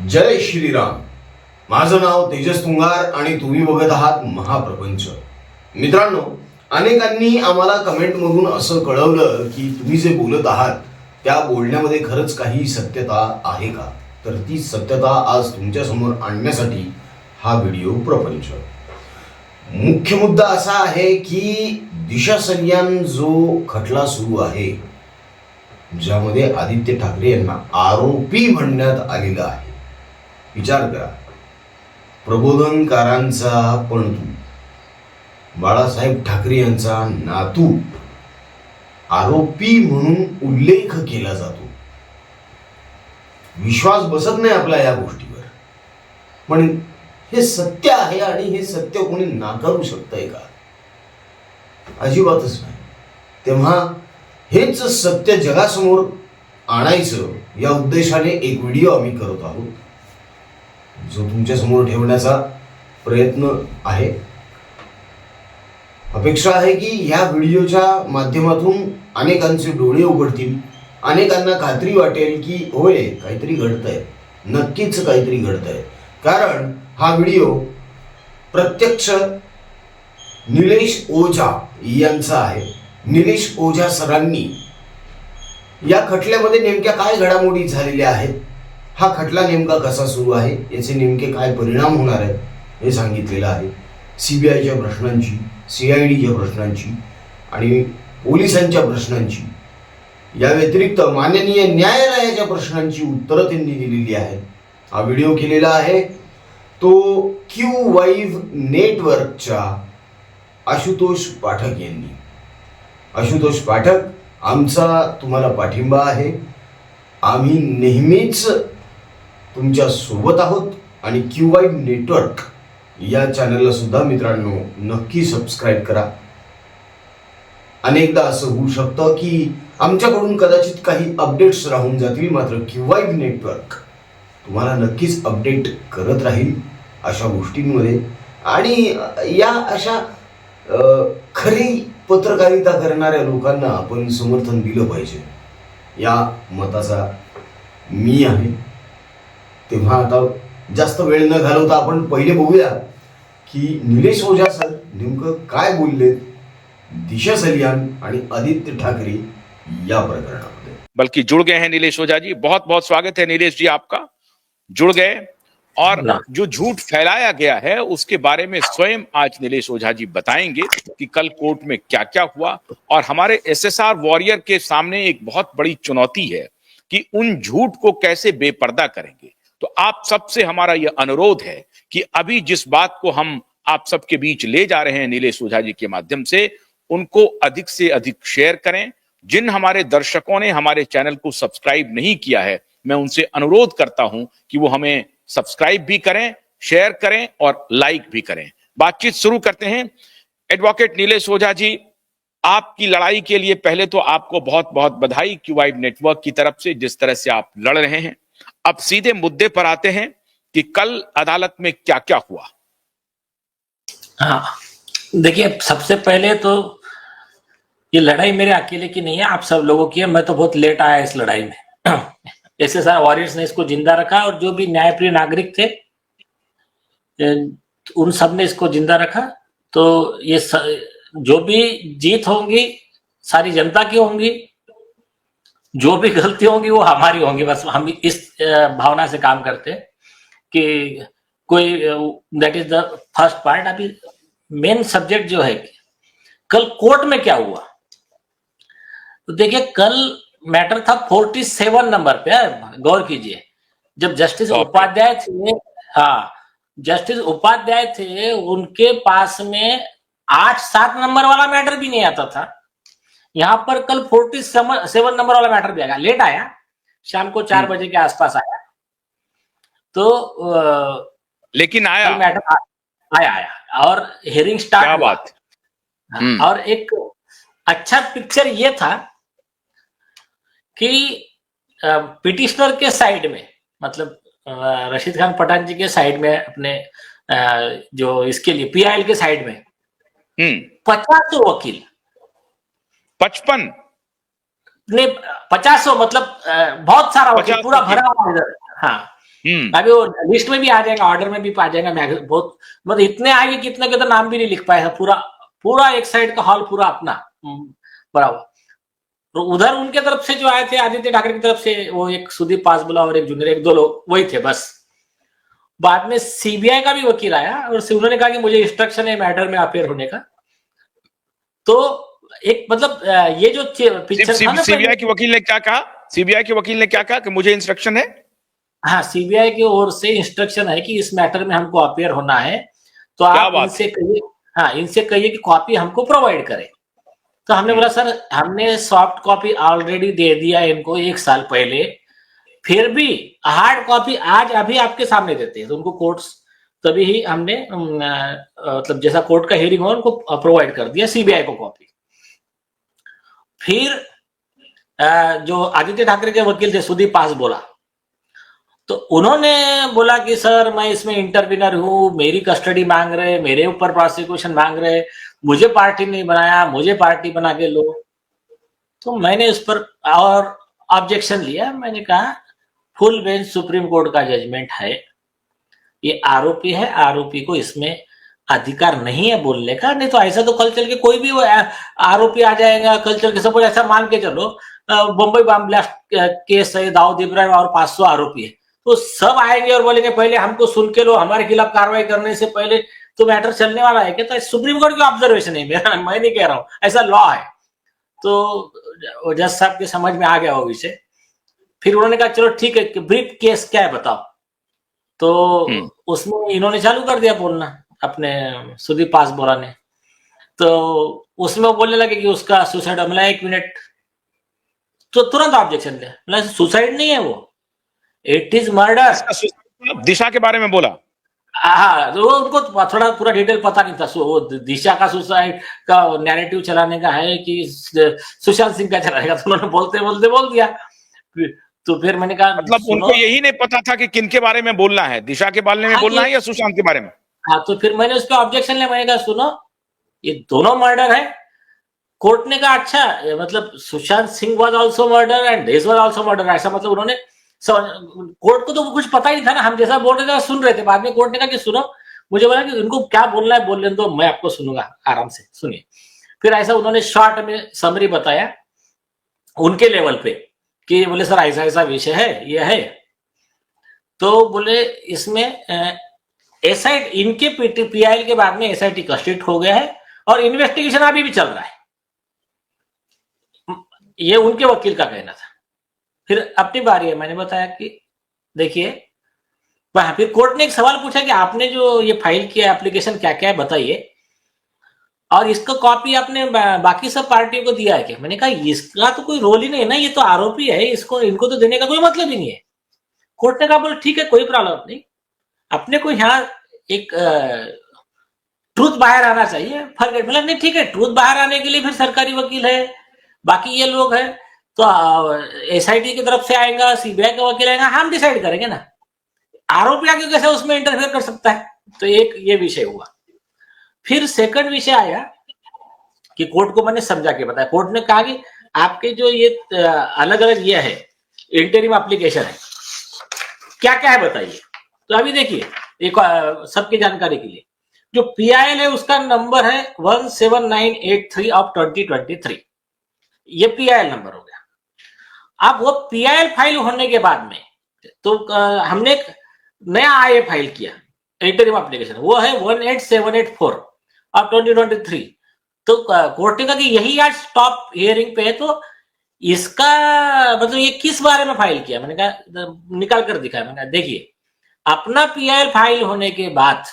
जय श्रीराम. माझं नाव तेजस तुंगार आणि तुम्ही बघत आहात महाप्रपंच. मित्रांनो, अनेकांनी आम्हाला कमेंटमधून असं कळवलं की तुम्ही जे बोलत आहात त्या बोलण्यामध्ये खरंच काही सत्यता आहे का. तर ती सत्यता आज तुमच्या समोर आणण्यासाठी हा व्हिडिओ प्रपंच. मुख्य मुद्दा असा आहे की दिशा सलियान जो खटला सुरू आहे, ज्यामध्ये आदित्य ठाकरे यांना आरोपी म्हणण्यात आलेला आहे. विचार करा, प्रबोधनकारांचा पणतू, बाळासाहेब ठाकरे यांचा नातू आरोपी म्हणून उल्लेख केला जातो. विश्वास बसत नाही आपला या गोष्टीवर. पण हे सत्य आहे आणि हे सत्य कोणी नाकारू शकतंय का? अजिबातच नाही. तेव्हा हेच सत्य जगासमोर आणायचं या उद्देशाने एक व्हिडिओ आम्ही करत आहोत, जो तुमच्या समोर ठेवण्याचा प्रयत्न आहे. अपेक्षा आहे की या व्हिडिओच्या माध्यमातून अनेकांचे डोळे उघडतील, अनेकांना खात्री वाटेल की होय, काहीतरी घडतंय, नक्कीच काहीतरी घडतंय. कारण हा व्हिडिओ प्रत्यक्ष निलेश ओझा यांचा आहे. निलेश ओझा सरांनी या खटल्यामध्ये नेमक्या काय घडामोडी झालेल्या आहेत, हा खटला नेमका कसा सुरू आहे, याचे नेमके काय परिणाम होणार आहेत हे सांगितलेलं आहे. सीबीआयच्या प्रश्नांची, CIDच्या प्रश्नांची आणि पोलिसांच्या प्रश्नांची, या व्यतिरिक्त माननीय न्यायालयाच्या प्रश्नांची उत्तरं त्यांनी दिलेली आहेत. हा व्हिडिओ केलेला आहे तो Q नेटवर्कच्या आशुतोष पाठक यांनी. आशुतोष पाठक, आमचा तुम्हाला पाठिंबा आहे. आम्ही नेहमीच तुमच्या सोबत आहोत आणि Q नेटवर्क या चॅनलला सुद्धा मित्रांनो नक्की सबस्क्राईब करा. अनेकदा असं होऊ शकतं की आमच्याकडून कदाचित काही अपडेट्स राहून जातील, मात्र Q नेटवर्क तुम्हाला नक्कीच अपडेट करत राहील अशा गोष्टींमध्ये. आणि या अशा खरी पत्रकारिता करणाऱ्या लोकांना आपण समर्थन दिलं पाहिजे, या मताचा मी आहे. तेव्हा आता जास्त वेळ न घालवता आपण पहिले बघूया की निलेश ओझा सर नेमकं काय बोलले दिशा सलियान आणि आदित्य ठाकरे या प्रकरणामध्ये. बल्कि जुड़ गए हैं नीलेश ओझा जी. बहुत बहुत स्वागत है नीलेश जी, आपका. जुड़ गए और जो झूठ फैलाया गया है उसके बारे में स्वयं आज नीलेश ओझा जी बताएंगे कि कल कोर्ट में क्या क्या हुआ. और हमारे SSR वॉरियर के सामने एक बहुत बड़ी चुनौती है कि उन झूठ को कैसे बेपर्दा करेंगे. तो आप सबसे हमारा यह अनुरोध है कि अभी जिस बात को हम आप सबके बीच ले जा रहे हैं नीलेश ओझा जी के माध्यम से, उनको अधिक से अधिक शेयर करें. जिन हमारे दर्शकों ने हमारे चैनल को सब्सक्राइब नहीं किया है, मैं उनसे अनुरोध करता हूं कि वो हमें सब्सक्राइब भी करें, शेयर करें और लाइक भी करें. बातचीत शुरू करते हैं. एडवोकेट नीलेश ओझा जी, आपकी लड़ाई के लिए पहले तो आपको बहुत बहुत बधाई Q नेटवर्क की तरफ से, जिस तरह से आप लड़ रहे हैं. अब सीधे मुद्दे पर आते हैं कि कल अदालत में क्या क्या हुआ. हाँ, देखिए, सबसे पहले तो ये लड़ाई मेरे अकेले की नहीं है, आप सब लोगों की है. मैं तो बहुत लेट आया इस लड़ाई में. SSR वॉरियर्स ने इसको जिंदा रखा और जो भी न्यायप्रिय नागरिक थे उन सब ने इसको जिंदा रखा. तो ये जो भी जीत होंगी सारी जनता की होंगी, जो भी गलती होंगी वो हमारी होंगी. बस हम इस भावना से काम करते हैं कि कोई, that is the first part. अभी मेन सब्जेक्ट जो है, कल कोर्ट में क्या हुआ, तो देखिए, कल मैटर था 47 नंबर पे. गौर कीजिए, जब जस्टिस उपाध्याय थे, हाँ, जस्टिस उपाध्याय थे, उनके पास में 8-7 नंबर वाला मैटर भी नहीं आता था. यहां पर कल 47 नंबर वाला मैटर भी आया. लेट आया, शाम को 4 बजे के आसपास आया. तो लेकिन आया, मैटर आया और हियरिंग स्टार्ट. क्या बात. और एक अच्छा पिक्चर ये था कि पिटिशनर के साइड में, मतलब रशीद खान पठान जी के साइड में, अपने जो इसके लिए PIL के साइड में 50 वकील, 55 नहीं 50, मतलब बहुत सारा वकील, पूरा भरा हुआ इधर. हाँ, अभी वो लिस्ट में भी आ जाएगा, ऑर्डर में भी आ जाएगा, बहुत मतलब इतने आएंगे कितने के तो नाम भी नहीं लिख पाए, पूरा पूरा एक साइड का हॉल पूरा अपना भरा हुआ। तो उधर उनके तरफ से जो आए थे आदित्य ठाकरे की तरफ से, वो एक सुदीप पासबुला और एक जूनियर, एक दो लोग वही थे बस। बाद में सीबीआई का भी वकील आया और उन्होंने कहा कि मुझे इंस्ट्रक्शन है मैटर में अपेयर होने का। तो एक मतलब ये जो पिक्चर था ना, सीबीआई के वकील ने क्या कहा? सीबीआई के वकील ने क्या कहा कि मुझे इंस्ट्रक्शन है? हाँ, सीबीआई की ओर से इंस्ट्रक्शन है कि इस मैटर में हमको अपेयर होना है, तो आप इनसे कहिए, हाँ इनसे कहिए कि कॉपी हमको प्रोवाइड करें। तो हमने बोला सर हमने सॉफ्ट कॉपी ऑलरेडी दे दिया इनको 1 साल पहले, फिर भी हार्ड कॉपी आज अभी आपके सामने देते हैं। तो उनको कोर्ट्स तभी ही हमने मतलब जैसा कोर्ट का हियरिंग हो उनको प्रोवाइड कर दिया सीबीआई को कॉपी। फिर जो आदित्य ठाकरे के वकील थे सुदीप पासबुला, तो उन्होंने बोला कि सर मैं इसमें इंटरविनर हूं, मेरी कस्टडी मांग रहे, मेरे ऊपर प्रोसिक्यूशन मांग रहे, मुझे पार्टी नहीं बनाया, मुझे पार्टी बना के लो। तो मैंने उस पर और ऑब्जेक्शन लिया। मैंने कहा फुल बेंच सुप्रीम कोर्ट का जजमेंट है, ये आरोपी है, आरोपी को इसमें अधिकार नहीं है बोलने का। नहीं तो ऐसा तो कल चल के कोई भी वो आरोपी आ जाएगा, कल चल के सपोज ऐसा मान के चलो बम्बई बम ब्लास्ट केस है, दाऊद इब्राहिम और 500 आरोपी है, तो सब आएंगे और बोलेंगे पहले हमको सुन के लो, हमारे खिलाफ कार्रवाई करने से पहले तो मैटर चलने वाला है क्या? तो सुप्रीम कोर्ट की ऑब्जर्वेशन है मेरा, मैं नहीं कह रहा हूं, ऐसा लॉ है। तो जज साहब के समझ में आ गया वो विषय। फिर उन्होंने कहा चलो ठीक है, ब्रीफ केस क्या है बताओ। तो उसमें इन्होंने चालू कर दिया बोलना, अपने सुदीप पासबुला ने। तो उसमें वो बोलने लगे कि उसका सुसाइड, हमला 1 मिनट, तो तुरंत ऑब्जेक्शन दिया, सुसाइड नहीं है वो, इट इज मर्डर। दिशा के बारे में बोला। हाँ, तो उनको थोड़ा पूरा डिटेल पता नहीं था। वो दिशा का सुसाइड का नैरेटिव चलाने का है कि सुशांत सिंह का चलाएगा, तो उन्होंने बोलते बोलते बोल दिया। तो फिर मैंने कहा मतलब उनको यही नहीं पता था कि किन के बारे में बोलना है, दिशा के बारे में बोलना है या सुशांत के बारे में। हाँ, तो फिर मैंने उस पर ऑब्जेक्शन लिया। मैंने कहा सुनो ये दोनों मर्डर है। कोर्ट ने कहा अच्छा, मतलब Sushant Singh was also murder and this was also murder, ऐसा मतलब उन्होंने कोर्ट को तो कुछ पता ही था ना, हम जैसा बोल रहे थे सुन रहे थे। बाद में कोर्ट ने कहा कि सुनो, मुझे बोला कि उनको क्या बोलना है बोलने दो, मैं आपको सुनूंगा, आराम से सुनिए। फिर ऐसा उन्होंने शॉर्ट में समरी बताया उनके लेवल पे कि बोले सर ऐसा ऐसा विषय है, ये है। तो बोले इसमें एसआईटी, इनके पीआईएल के बाद में एसआईटी कस्टडी हो गया है और इन्वेस्टिगेशन अभी भी चल रहा है, ये उनके वकील का कहना था। फिर अपनी बारी है, मैंने बताया कि देखिए, फिर कोर्ट ने एक सवाल पूछा कि आपने जो ये फाइल किया एप्लीकेशन क्या क्या है बताइए, और इसका कॉपी आपने बाकी सब पार्टियों को दिया है क्या? मैंने कहा इसका तो कोई रोल ही नहीं है ना, ये तो आरोपी है, इसको इनको तो देने का कोई मतलब ही नहीं है। कोर्ट ने कहा बोले ठीक है कोई प्रॉब्लम नहीं, अपने को यहाँ एक ट्रूथ बाहर आना चाहिए, फर्क मतलब नहीं, ठीक है ट्रूथ बाहर आने के लिए फिर सरकारी वकील है, बाकी ये लोग है, तो एसआईटी की तरफ से आएगा, सीबीआई का वकील आएगा, हम डिसाइड करेंगे ना, आरोपी आगे कैसे उसमें इंटरफेयर कर सकता है। तो एक ये विषय हुआ। फिर सेकंड विषय आया कि कोर्ट को मैंने समझा के बताया। कोर्ट ने कहा कि आपके जो ये अलग अलग ये है इंटरिम एप्लीकेशन है, क्या क्या है बताइए। तो अभी देखिए एक सबकी जानकारी के लिए, जो पीआईएल है उसका नंबर है 17983 ऑफ 2023, ये पीआईएल नंबर हो गया। अब वो पीआईएल फाइल होने के बाद में तो हमने एक नया आईए फाइल किया इंटरिम एप्लीकेशन, वो है 18784 ऑफ 2023। तो कोर्ट ने कहा कि यही आज स्टॉप हियरिंग पे है, तो इसका मतलब ये किस बारे में फाइल किया? मैंने कहा निकाल कर दिखाया। मैंने कहा देखिए, अपना पीआईएल फाइल होने के बाद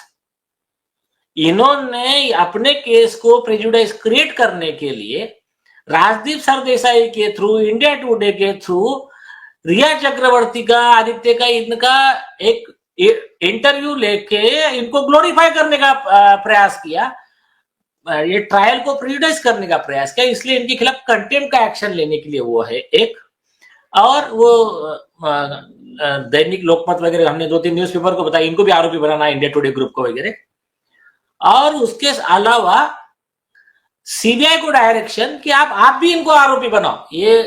इन्होंने अपने केस को प्रेजुडिस क्रिएट करने के लिए राजदीप सरदेसाई के थ्रू, इंडिया टुडे के थ्रू, रिया चक्रवर्ती का, आदित्य का, इनका एक इंटरव्यू लेके इनको ग्लोरीफाई करने का प्रयास किया, ये ट्रायल को प्रेजुडिस करने का प्रयास किया, इसलिए इनके खिलाफ कंटेम्प्ट का एक्शन लेने के लिए वो है एक। और वो दैनिक लोकमत वगैरह हमने 2-3 न्यूज़पेपर को बताया, इनको भी आरोपी बनाना है, इंडिया टुडे ग्रुप को वगैरह। और उसके अलावा सीबीआई को डायरेक्शन कि आप भी इनको आरोपी बनाओ, ये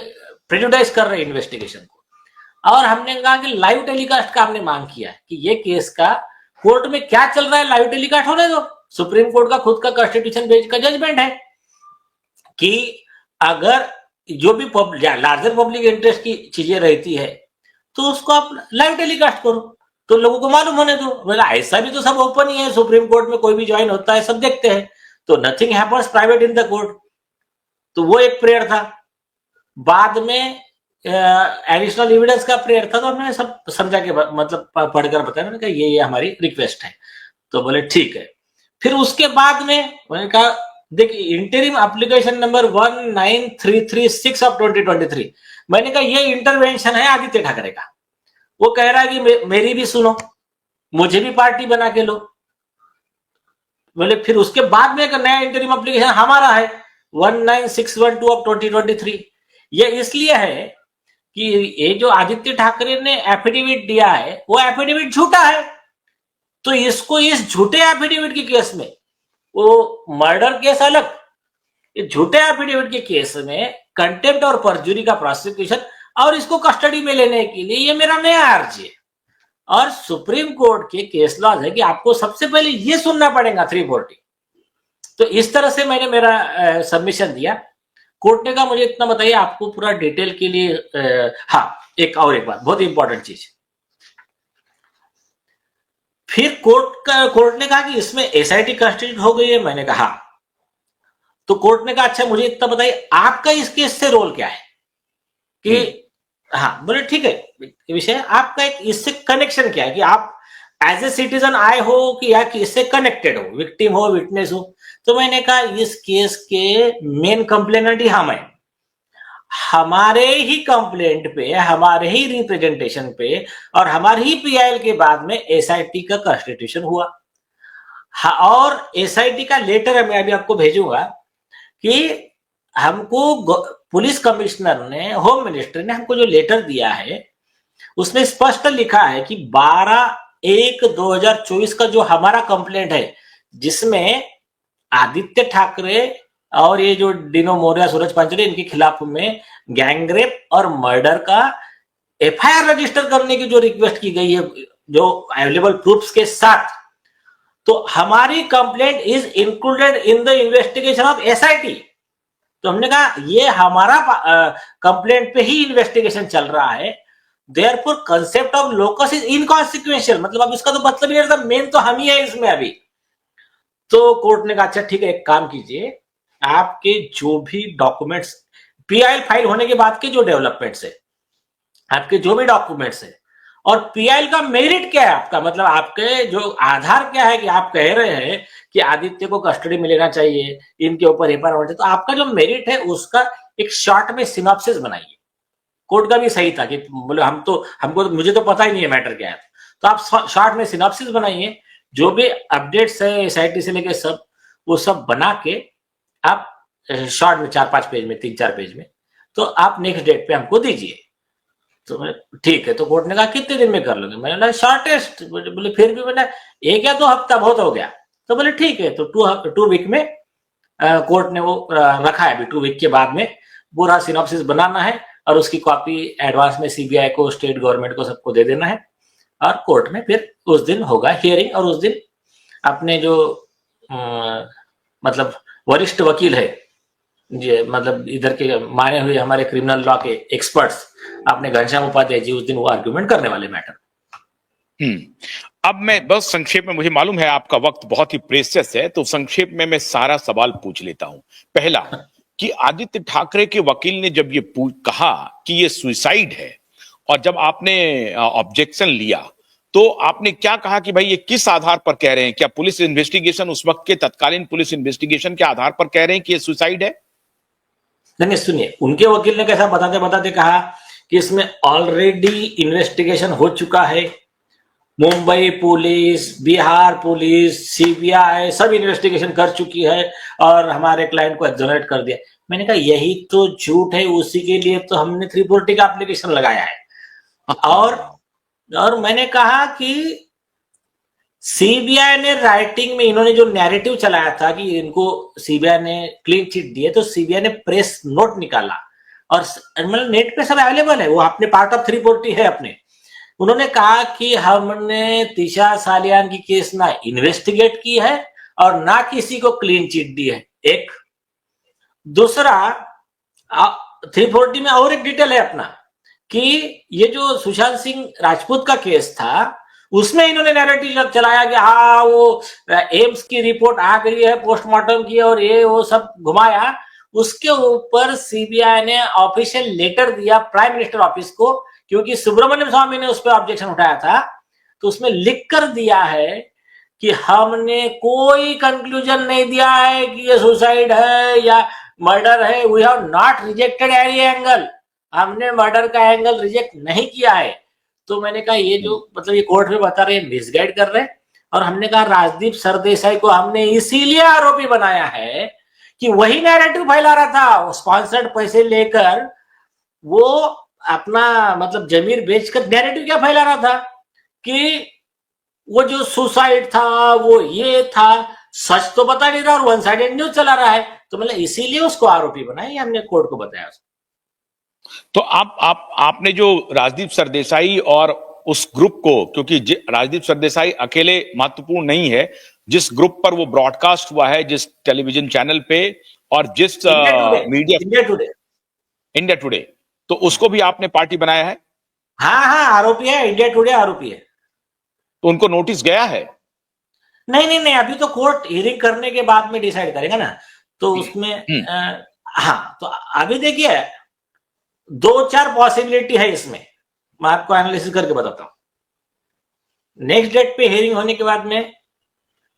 प्रेजुडिस कर रहे हैं इन्वेस्टिगेशन को। और हमने कहा कि लाइव टेलीकास्ट का हमने मांग किया है कि ये केस का कोर्ट में क्या चल रहा है लाइव टेलीकास्ट होने दो। सुप्रीम कोर्ट का खुद का कॉन्स्टिट्यूशन बेंच का जजमेंट है कि अगर जो भी लार्जर पब्लिक इंटरेस्ट की चीजें रहती है तो उसको आप लाइव टेलीकास्ट करो, तो लोगों को मालूम होने दो। बोला ऐसा भी तो सब ओपन ही है, सुप्रीम कोर्ट में कोई भी ज्वाइन होता है, सब देखते हैं, तो nothing happens private in the court. तो वो एक प्रेयर था। बाद में एडिशनल एविडेंस का प्रेयर था, तो हमने सब समझा के मतलब पढ़कर बताया, मैंने कहा ये हमारी रिक्वेस्ट है। तो बोले ठीक है। फिर उसके बाद में मैंने कहा देखिए इंटरिम एप्लीकेशन नंबर 19336 ऑफ 2023, मैंने कहा ये इंटरवेंशन है आदित्य ठाकरे का। वो कह रहा है कि मेरी भी सुनो, मुझे भी पार्टी बना के लो। बोले फिर उसके बाद में एक नया इंटरिम एप्लीकेशन हमारा है 19612 ऑफ 2023। ये इसलिए है कि ये जो आदित्य ठाकरे ने एफिडेविट दिया है वो एफिडेविट झूठा है, तो इसको इस झूठे एफिडेविट के केस में, वो मर्डर केस अलग, ये झूठे एफिडेविट के केस में कंटेम्प्ट और परजुरी का प्रोसिक्यूशन और इसको कस्टडी में लेने के लिए ये मेरा नया अर्जी है। और सुप्रीम कोर्ट के केस लॉज है कि आपको सबसे पहले ये सुनना पड़ेगा 340। तो इस तरह से मैंने मेरा सबमिशन दिया। कोर्ट ने कहा मुझे इतना बताइए, आपको पूरा डिटेल के लिए हाँ एक बात बहुत इंपॉर्टेंट चीज, फिर कोर्ट ने कहा कि इसमें एसआईटी कॉन्स्टिट्यूट हो गई है। मैंने कहा हाँ। तो कोर्ट ने कहा अच्छा मुझे इतना बताइए आपका इस केस से रोल क्या है कि हाँ। बोले ठीक है विषय आपका एक इससे कनेक्शन क्या है कि आप एज ए सिटीजन आए हो कि या इससे कनेक्टेड हो, विक्टिम हो, विटनेस हो। तो मैंने कहा इस केस के मेन कंप्लेनेंट ही हम हैं, हमारे ही कंप्लेंट पे, हमारे ही रिप्रेजेंटेशन पे और हमारे ही पीआईएल के बाद में एसआईटी का कॉन्स्टिट्यूशन हुआ। और एसआईटी का लेटर मैं अभी आपको भेजूंगा कि हमको पुलिस कमिश्नर ने, होम मिनिस्टर ने हमको जो लेटर दिया है उसमें स्पष्ट लिखा है कि 12/1/2024 का जो हमारा कंप्लेंट है जिसमें आदित्य ठाकरे और ये जो डिनो मोरिया, सूरज पांचोली, इनके खिलाफ में गैंगरेप और मर्डर का एफआईआर रजिस्टर करने की जो रिक्वेस्ट की गई है जो अवेलेबल प्रूफ्स के साथ, तो हमारी complaint is included in the investigation of SIT. तो हमने कहा ये हमारा कंप्लेंट पे ही इन्वेस्टिगेशन चल रहा है, therefore concept of locus is inconsequential, मतलब अब इसका तो मतलब ही नहीं, मेन तो हम ही है इसमें अभी। तो कोर्ट ने कहा अच्छा ठीक है एक काम कीजिए, आपके जो भी डॉक्यूमेंट्स पीआईएल फाइल होने के बाद के जो डेवलपमेंट्स है, आपके जो भी डॉक्यूमेंट्स है और पीआईएल का मेरिट क्या है आपका, मतलब आपके जो आधार क्या है कि आप कह रहे हैं कि आदित्य को कस्टडी में लेना चाहिए, इनके ऊपर एफआईआर होना चाहिए, तो आपका जो मेरिट है उसका एक शॉर्ट में सिनॉप्सिस बनाइए। कोर्ट का भी सही था कि बोले हमको मुझे तो पता ही नहीं है मैटर क्या है, तो आप शॉर्ट में सिनॉप्सिस बनाइए, जो भी अपडेट्स है एसआईटी से लेके सब वो सब बना के आप शॉर्ट में 4-5 पेज में, 3-4 पेज में, तो आप नेक्स्ट डेट पे हमको दीजिए। तो ठीक है। तो कोर्ट ने कहा कितने दिन में कर लोगे? मैंने बोला शॉर्टेस्ट। बोले फिर भी मैंने 1 या 2 हफ्ता बहुत हो गया। तो बोले ठीक है। तो 2 वीक में कोर्ट ने वो रखा है, अभी 2 वीक के बाद में पूरा सिनॉप्सिस बनाना है और उसकी कॉपी एडवांस में सीबीआई को, स्टेट गवर्नमेंट को, सबको दे देना है और कोर्ट में फिर उस दिन होगा हियरिंग। और उस दिन अपने जो मतलब वरिष्ठ वकील है, मतलब इधर के माने हुए हमारे क्रिमिनल लॉ के एक्सपर्ट्स, अपने घनश्याम उपाध्याय जी, उस दिन वो आर्गुमेंट करने वाले मैटर। अब मैं बस संक्षेप में, मुझे मालूम है आपका वक्त बहुत ही प्रेशियस है, तो संक्षेप में मैं सारा सवाल पूछ लेता हूं। पहला कि आदित्य ठाकरे के वकील ने जब ये कहा कि ये सुसाइड है और जब आपने ऑब्जेक्शन लिया तो आपने क्या कहा कि भाई ये किस आधार पर कह रहे हैं? क्या पुलिस इन्वेस्टिगेशन, उस वक्त के तत्कालीन पुलिस इन्वेस्टिगेशन के आधार पर कह रहे हैं कि ये सुसाइड है? नहीं सुनिए, उनके वकील ने कैसा बताते बताते कहा कि इसमें ऑलरेडी इन्वेस्टिगेशन हो चुका है, Mumbai police, Bihar police, CBI सब इन्वेस्टिगेशन कर चुकी है और हमारे क्लाइंट को एक्सोनेट कर दिया। मैंने कहा यही तो झूठ है, उसी के लिए तो हमने 340 का एप्लीकेशन लगाया है। और मैंने कहा कि सीबीआई ने राइटिंग में, इन्होंने जो नैरेटिव चलाया था कि इनको सीबीआई ने क्लीन चिट दी है, तो सीबीआई ने प्रेस नोट निकाला और मतलब नेट पे सब अवेलेबल है, वो अपने पार्ट ऑफ 340 है अपने। उन्होंने कहा कि हमने तिशा सालियान की केस ना इन्वेस्टिगेट की है और ना किसी को क्लीन चिट दी है, एक। दूसरा 340 में और एक डिटेल है अपना कि ये जो सुशांत सिंह राजपूत का केस था उसमें इन्होंने नैरेटिव चलाया कि हाँ वो एम्स की रिपोर्ट आ गई है पोस्टमार्टम की और ये वो सब घुमाया। उसके ऊपर सीबीआई ने ऑफिशियल लेटर दिया प्राइम मिनिस्टर ऑफिस को, क्योंकि सुब्रमण्यम स्वामी ने उस पर ऑब्जेक्शन उठाया था, तो उसमें लिख कर दिया है कि हमने कोई कंक्लूजन नहीं दिया है कि ये सुसाइड है या मर्डर है। We have not rejected any angle, हमने मर्डर का एंगल रिजेक्ट नहीं किया है। तो मैंने कहा ये जो मतलब ये कोर्ट में बता रहे हैं मिसगाइड कर रहे हैं। और हमने कहा राजदीप सरदेसाई को हमने इसीलिए आरोपी बनाया है कि वही नैरेटिव फैला रहा था, स्पॉन्सर्ड पैसे लेकर वो अपना मतलब जमीर बेचकर नैरेटिव क्या फैला रहा था कि वो जो सुसाइड था वो ये था, सच तो बता नहीं रहा और वन साइडेड न्यूज चला रहा है। तो मतलब इसीलिए उसको आरोपी बनाया, ये हमने कोर्ट को बताया। तो आपने जो राजदीप सरदेसाई और उस ग्रुप को, क्योंकि राजदीप सरदेसाई अकेले महत्वपूर्ण नहीं है, जिस ग्रुप पर वो ब्रॉडकास्ट हुआ है, जिस टेलीविजन चैनल पे और जिस मीडिया, इंडिया टुडे, तो उसको भी आपने पार्टी बनाया है? हाँ हाँ, आरोपी है, इंडिया टुडे आरोपी है। तो उनको नोटिस गया है? नहीं नहीं नहीं, अभी तो कोर्ट हियरिंग करने के बाद में डिसाइड करेगा ना, तो उसमें हाँ। तो अभी देखिए 2-4 पॉसिबिलिटी है इसमें, मैं आपको एनालिसिस करके बताता हूं। नेक्स्ट डेट पे हियरिंग होने के बाद में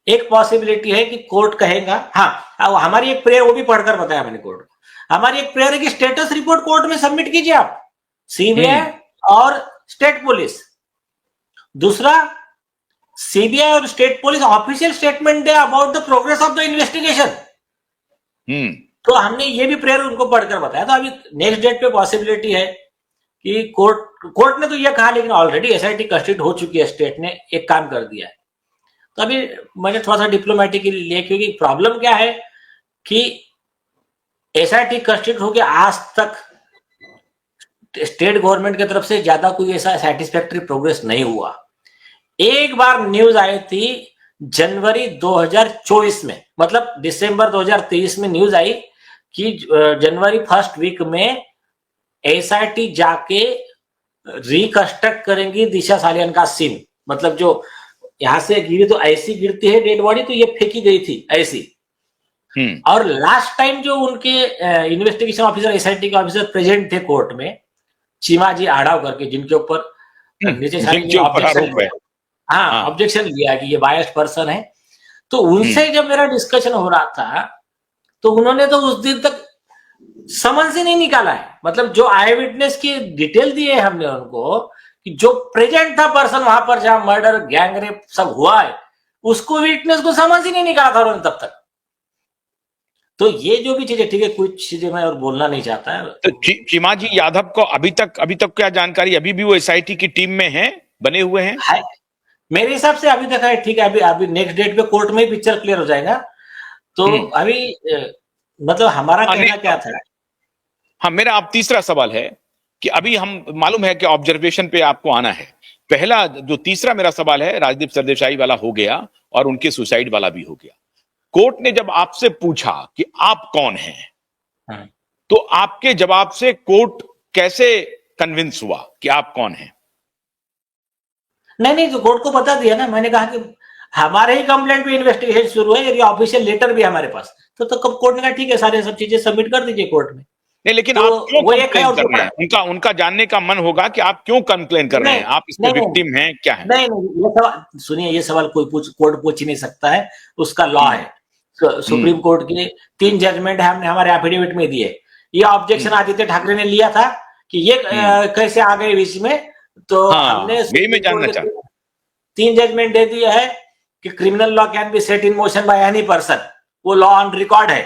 एक पॉसिबिलिटी है कि कोर्ट कहेगा, हाँ हमारी एक प्रेयर, वो भी पढ़कर बताया मैंने कोर्ट को, हमारी एक प्रेयर है कि स्टेटस रिपोर्ट कोर्ट में सबमिट कीजिए आप, सीबीआई और स्टेट पुलिस। दूसरा, सीबीआई और state police official statement they about the progress of the investigation. तो हमने ये भी प्रेयर उनको पढ़कर बताया। तो अभी नेक्स्ट डेट पे पॉसिबिलिटी है कि कोर्ट ने तो ये कहा, लेकिन ऑलरेडी एसआईटी कंस्टिट्यूट हो चुकी है, स्टेट ने एक काम कर दिया है। तो अभी मैंने थोड़ा सा डिप्लोमेटिकली लिया, क्योंकि प्रॉब्लम क्या है कि एसआईटी कंस्टिट्यूट हो गया, आज तक स्टेट गवर्नमेंट की तरफ से ज्यादा कोई ऐसा सेटिस्फैक्टरी प्रोग्रेस नहीं हुआ। एक बार न्यूज आई थी जनवरी 2024 में, मतलब दिसंबर 2023 में न्यूज आई कि जनवरी फर्स्ट वीक में एसआईटी जाके रिकंस्ट्रक्ट करेंगी दिशा सालियान का सीन। मतलब जो यहां से गिरी तो ऐसी गिरती है डेड बॉडी, तो ये फेंकी गई थी ऐसी। और लास्ट टाइम जो उनके इन्वेस्टिगेशन ऑफिसर, एसआईटी के ऑफिसर प्रेजेंट थे कोर्ट में, चीमाजी आड़ाव करके, जिनके ऊपर नीचे ऑब्जेक्शन लिया कि ये बायस्ड पर्सन है, तो उनसे जब मेरा डिस्कशन हो रहा था तो उन्होंने तो उस दिन तक समन से नहीं निकाला है। मतलब जो आई विटनेस की डिटेल दिए हमने उनको कि जो प्रेजेंट था पर्सन वहां पर जहां मर्डर गैंग रेप सब हुआ है, उसको विटनेस को समन से नहीं निकाला था उन्होंने तब तक। तो ये जो भी चीजें, ठीक है, कुछ चीजें मैं और बोलना नहीं चाहता है। तो चिमाजी यादव को अभी तक क्या जानकारी, अभी भी वो एसआईटी की टीम में हैं, बने हुए हैं? है मेरे हिसाब से अभी तक है, ठीक है। अभी नेक्स्ट डेट पे कोर्ट में ही पिक्चर क्लियर हो जाएगा। तो अभी मतलब हमारा कहना क्या था। हाँ, मेरा अब तीसरा सवाल है कि अभी हम मालूम है कि ऑब्जर्वेशन पे आपको आना है। पहला जो तीसरा मेरा सवाल है, राजदीप सरदेसाई वाला हो गया और उनके सुसाइड वाला भी हो गया। कोर्ट ने जब आपसे पूछा कि आप कौन हैं, तो आपके जवाब से कोर्ट कैसे कन्विंस हुआ कि आप कौन हैं? नहीं, तो कोर्ट को बता दिया ना, मैंने कहा कि हमारे ही कंप्लेंट पे इन्वेस्टिगेशन शुरू है, यदि ऑफिशियल लेटर भी हमारे पास, तो कोर्ट ने कहा ठीक है, सारे सब चीजें सबमिट कर दीजिए कोर्ट में। नहीं, लेकिन तो आप क्यों कंप्लेन कर रहे हैं? उनका जानने का मन होगा कि आप क्यों कंप्लेन कर रहे हैं, आप इसमें विक्टिम हैं, क्या है? नहीं, ये सवाल सुनिए, ये सवाल कोर्ट पूछ ही नहीं सकता है, उसका लॉ है। सुप्रीम कोर्ट के 3 जजमेंट है, हमने हमारे एफिडेविट में दिए। ये ऑब्जेक्शन आदित्य ठाकरे ने लिया था कि ये कैसे आ गए बीच में, तो हमने मैं जानना चाहता हूं। 3 जजमेंट दे दिया है कि criminal law can be set in motion by any person, वो लॉ ऑन रिकॉर्ड है,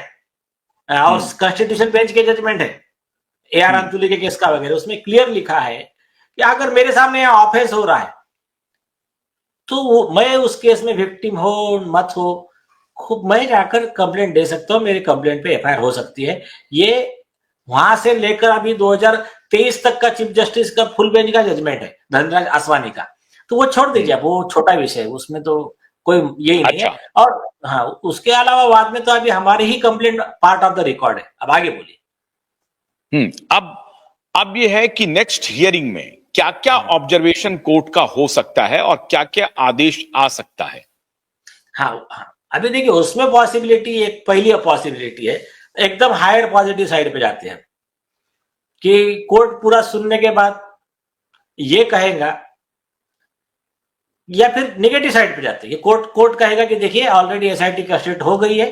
और कॉन्स्टिट्यूशन बेंच के जजमेंट है, AR अंतुली के केस का वगैरह, उसमें क्लियर लिखा है कि अगर मेरे सामने ऑफेंस हो रहा है तो मैं उस केस में विक्टिम हो मत हो, खुद मैं जाकर कंप्लेंट दे सकता हूं, मेरे कंप्लेंट पे FIR हो सकती है। ये वहां से लेकर अभी 2023 तक का चीफ जस्टिस का फुल बेंच का जजमेंट है धनराज आसवानी का, तो वो छोड़ दीजिए, वो छोटा विषय है, उसमें तो कोई यही नहीं है। अच्छा। और हाँ, उसके अलावा बाद में तो अभी हमारी ही complaint part of the record है। अब आगे बोलिए। अब ये है कि नेक्स्ट हियरिंग में क्या क्या ऑब्जर्वेशन कोर्ट का हो सकता है और क्या क्या आदेश आ सकता है? हाँ हाँ, अभी देखिए उसमें पॉसिबिलिटी, एक पहली पॉसिबिलिटी है, एकदम हायर पॉजिटिव साइड पे जाते हैं कि कोर्ट पूरा सुनने के बाद ये कहेगा, या फिर नेगेटिव साइड पे जाते हैं कि कोर्ट कहेगा कि देखिए ऑलरेडी एसआईटी का स्टेट हो गई है,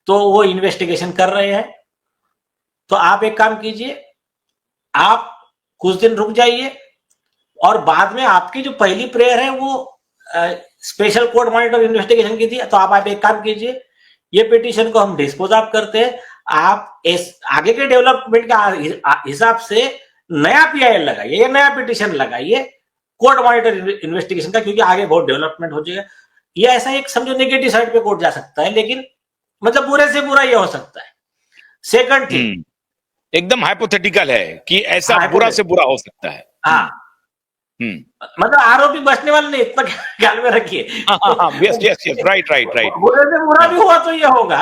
तो वो इन्वेस्टिगेशन कर रहे हैं, तो आप एक काम कीजिए, आप कुछ दिन रुक जाइए, और बाद में आपकी जो पहली प्रेयर है वो स्पेशल कोर्ट मॉनिटर इन्वेस्टिगेशन की थी, तो आप एक काम कीजिए, ये पिटीशन को हम डिस्पोज ऑफ करते हैं, आप इस आगे के डेवलपमेंट का हिसाब से नया पीआईएल लगाइए, नया पिटीशन लगाइए कोर्ट मॉनिटर इन्वेस्टिगेशन का, क्योंकि आगे बहुत डेवलपमेंट हो जाएगा। ये ऐसा एक समझो नेगेटिव साइड पे कोर्ट जा सकता है, लेकिन मतलब बुरे से बुरा ये हो सकता है। सेकंड थिंग, एकदम हाइपोथेटिकल है कि ऐसा हाँ, बुरा से बुरा हो सकता है। हाँ, मतलब आरोपी बचने वाले नहीं, इतना ख्याल में रखिए। Yes, right. बुरे से बुरा भी हुआ तो ये होगा।